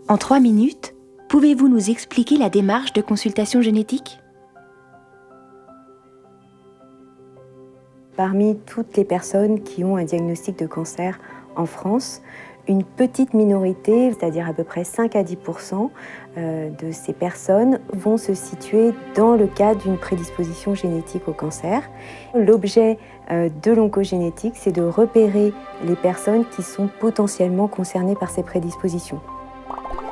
En 3 minutes, pouvez-vous nous expliquer la démarche de consultation génétique ? Parmi toutes les personnes qui ont un diagnostic de cancer en France, une petite minorité, c'est-à-dire à peu près 5 à 10% de ces personnes vont se situer dans le cadre d'une prédisposition génétique au cancer. L'objet de l'oncogénétique, c'est de repérer les personnes qui sont potentiellement concernées par ces prédispositions.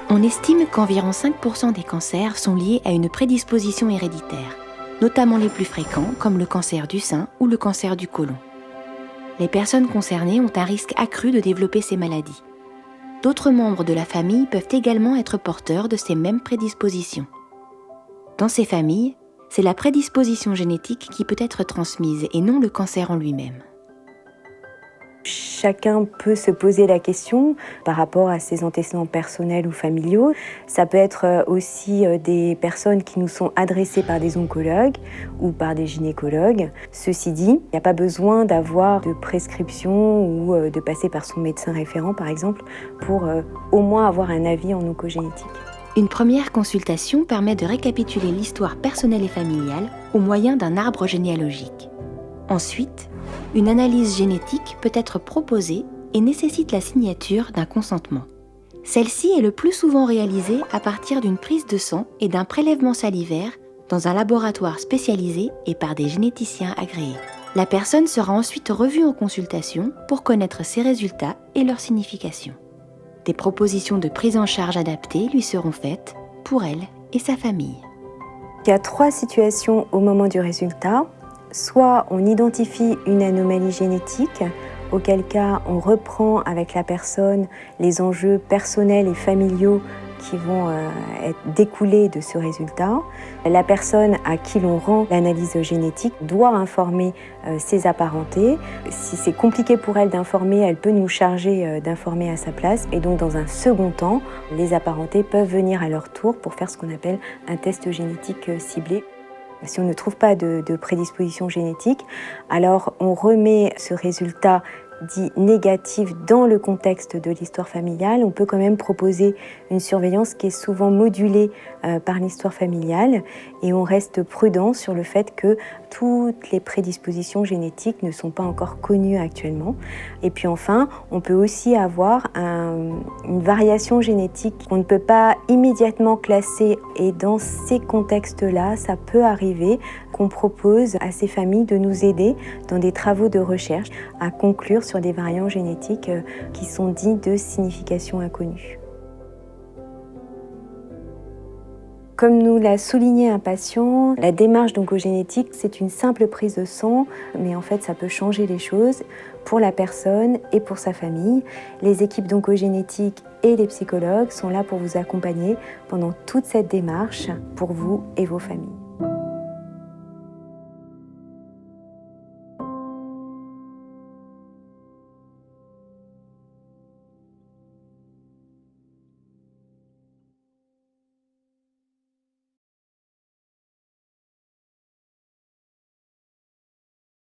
On estime qu'environ 5% des cancers sont liés à une prédisposition héréditaire, notamment les plus fréquents comme le cancer du sein ou le cancer du côlon. Les personnes concernées ont un risque accru de développer ces maladies. D'autres membres de la famille peuvent également être porteurs de ces mêmes prédispositions. Dans ces familles, c'est la prédisposition génétique qui peut être transmise et non le cancer en lui-même. Chacun peut se poser la question par rapport à ses antécédents personnels ou familiaux. Ça peut être aussi des personnes qui nous sont adressées par des oncologues ou par des gynécologues. Ceci dit, il n'y a pas besoin d'avoir de prescription ou de passer par son médecin référent, par exemple, pour au moins avoir un avis en oncogénétique. Une première consultation permet de récapituler l'histoire personnelle et familiale au moyen d'un arbre généalogique. Ensuite, une analyse génétique peut être proposée et nécessite la signature d'un consentement. Celle-ci est le plus souvent réalisée à partir d'une prise de sang et d'un prélèvement salivaire dans un laboratoire spécialisé et par des généticiens agréés. La personne sera ensuite revue en consultation pour connaître ses résultats et leur signification. Des propositions de prise en charge adaptées lui seront faites pour elle et sa famille. Il y a 3 situations au moment du résultat. Soit on identifie une anomalie génétique, auquel cas on reprend avec la personne les enjeux personnels et familiaux qui vont être découlés de ce résultat. La personne à qui l'on rend l'analyse génétique doit informer ses apparentés. Si c'est compliqué pour elle d'informer, elle peut nous charger d'informer à sa place. Et donc dans un second temps, les apparentés peuvent venir à leur tour pour faire ce qu'on appelle un test génétique ciblé. Si on ne trouve pas de prédisposition génétique, alors on remet ce résultat dit négatif dans le contexte de l'histoire familiale. On peut quand même proposer une surveillance qui est souvent modulée par l'histoire familiale et on reste prudent sur le fait que toutes les prédispositions génétiques ne sont pas encore connues actuellement. Et puis enfin, on peut aussi avoir une variation génétique qu'on ne peut pas immédiatement classer et dans ces contextes-là, ça peut arriver qu'on propose à ces familles de nous aider dans des travaux de recherche à conclure sur des variants génétiques qui sont dits de signification inconnue. Comme nous l'a souligné un patient, la démarche d'oncogénétique, c'est une simple prise de sang, mais en fait, ça peut changer les choses pour la personne et pour sa famille. Les équipes d'oncogénétique et les psychologues sont là pour vous accompagner pendant toute cette démarche, pour vous et vos familles.